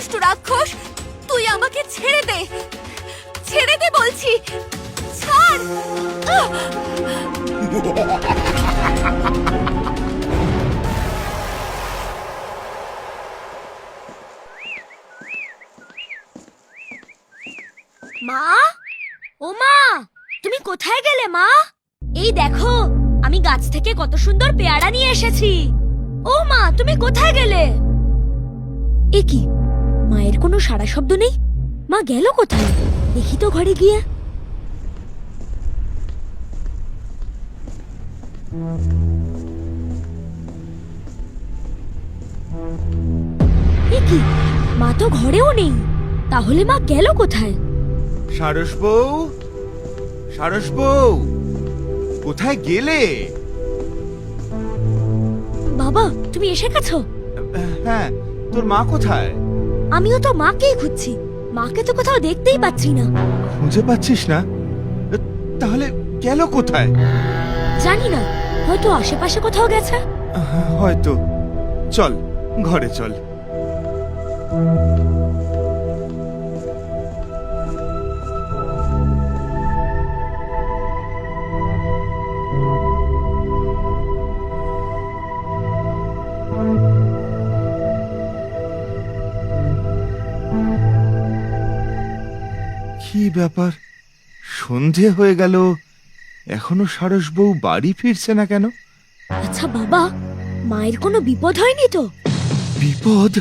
দুষ্টু রাক্ষস, তুই আমাকে ছেড়ে দে, ছেড়ে দে বলছি, ছাড়। মা, ও মা, তুমি কোথায় গেলে মা? এই দেখো, আমি গাছ থেকে কত সুন্দর পেয়ারা নিয়ে এসেছি। ও মা, তুমি কোথায় গেলে? এ কি, মায়ের কোনো সাড়া শব্দ নেই। মা গেল কোথায়? দেখি তো ঘরে গিয়ে। এ কি, মা তো ঘরেও নেই। তাহলে মা গেল কোথায়? সারস বউ, সারস বউ, কোথায় গেলে? বাবা, তুমি এসে গেছো? হ্যাঁ, তোর মা কোথায়? আমিও তো মাকেই খুঁজছি, মাকে তো কোথাও দেখতেই পাচ্ছি না। খুঁজে পাচ্ছিস না? তাহলে গেল কোথায়? জানি না, হয়তো আশেপাশে কোথাও গেছে। হয়তো। চল, ঘরে চল। কি ব্যাপার, সন্ধে হয়ে গেল, এখনো সারস বউ বাড়ি ফিরছে না কেন? আচ্ছা বাবা, মায়ের কোনো বিপদ হয়নি তো? বিপদ?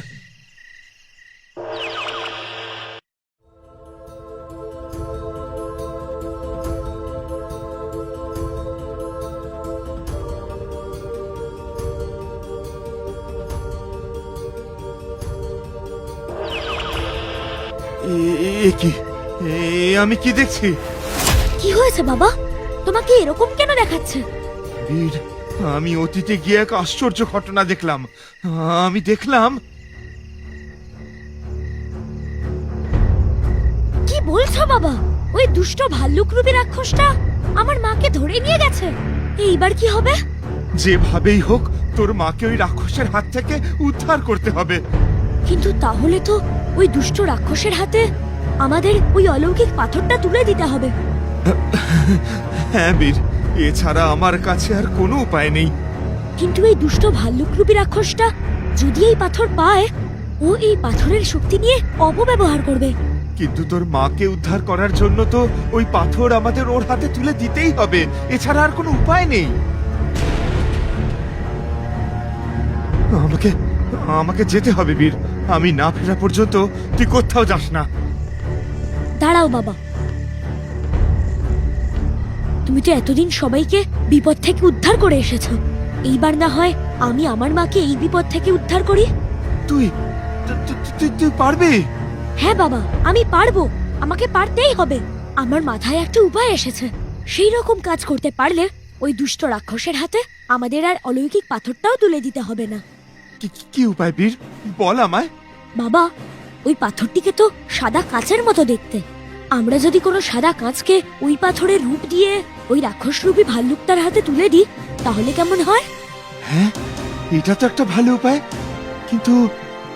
এ কি, আমি কি দেখছি? কি হয়েছে বাবা, তোমাকে এরকম কেন দেখাচ্ছে? বীর, আমি অতীতে গিয়ে এক আশ্চর্য ঘটনা দেখলাম। আমি দেখলাম। কি বলছো বাবা? ওই দুষ্ট ভাল্লুক রূপী রাক্ষসটা আমার মাকে ধরে নিয়ে গেছে। এইবার কি হবে? যেভাবেই হোক তোর মাকে ওই রাক্ষসের হাত থেকে উদ্ধার করতে হবে। কিন্তু তাহলে তো ওই দুষ্ট রাক্ষসের হাতে আমাদের ওই অলৌকিক পাথরটা তুলে দিতে হবে। হ্যাঁ বীর, এছাড়া আমার কাছে আর কোনো উপায় নেই। কিন্তু এই দুষ্ট ভাল্লুকরূপী রাক্ষসটা যদি এই পাথর পায়, ও এই পাথরের শক্তি নিয়ে অপব্যবহার করবে। কিন্তু তোর মাকে উদ্ধার করার জন্য তো ওই পাথর আমাদের ওর হাতে তুলে দিতেই হবে, এছাড়া আর কোনো উপায় নেই। আমাকে আমাকে যেতে হবে বীর, আমি না ফেরা পর্যন্ত তুই কোথাও যাস না। দাঁড়াও বাবা, তুমি তো এতদিন সবাইকে বিপদ থেকে উদ্ধার করে এসেছো, এইবার না হয় আমি আমার মাকে এই বিপদ থেকে উদ্ধার করি। তুই তুই পারবি? হ্যাঁ বাবা, আমি পারবো, আমাকে পারতেই হবে। আমার মাথায় একটা উপায় এসেছে। সেই রকম কাজ করতে পারলে ওই দুষ্ট রাক্ষসের হাতে আমাদের আর অলৌকিক পাথরটাও তুলে দিতে হবে না। কি উপায় বীর, বল আমায়। বাবা, ওই পাথরটিকে তো সাদা কাঁচের মতো দেখতে। আমরা যদি কোনো সাদা কাঁচকে ওই পাথরের রূপ দিয়ে ওই রাক্ষসরূপী ভাল্লুকটার হাতে তুলে দিই, তাহলে কেমন হয়? হ্যাঁ, এটা তো একটা ভালো উপায়। কিন্তু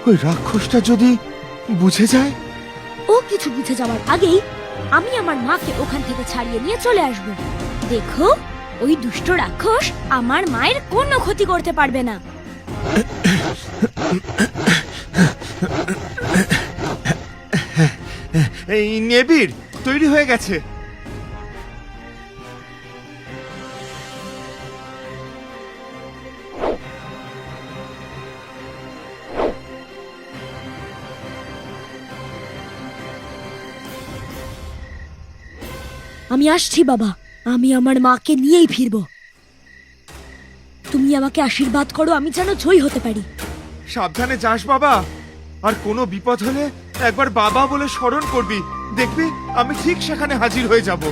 ওই রাক্ষসটা যদি বুঝে যায়? ও কিছু বুঝে যাওয়ার আগেই আমি আমার মাকে ওখান থেকে ছাড়িয়ে নিয়ে চলে আসব। দেখো, ওই দুষ্ট রাক্ষস আমার মায়ের কোনো ক্ষতি করতে পারবে না। এই নেবির তৈরি হয়ে গেছে। আমি আসছি বাবা, আমি আমার মাকে নিয়েই ফিরবো। তুমি আমাকে আশীর্বাদ করো, আমি যেন জয়ী হতে পারি। সাবধানে যাস বাবা, আর কোনো বিপদ হলে একবার বাবা বলে স্মরণ করবি, দেখবি আমি ঠিক সেখানে হাজির হয়ে যাব।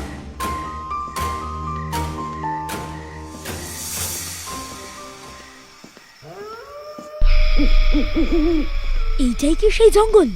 এইটাই কি সেই জঙ্গল?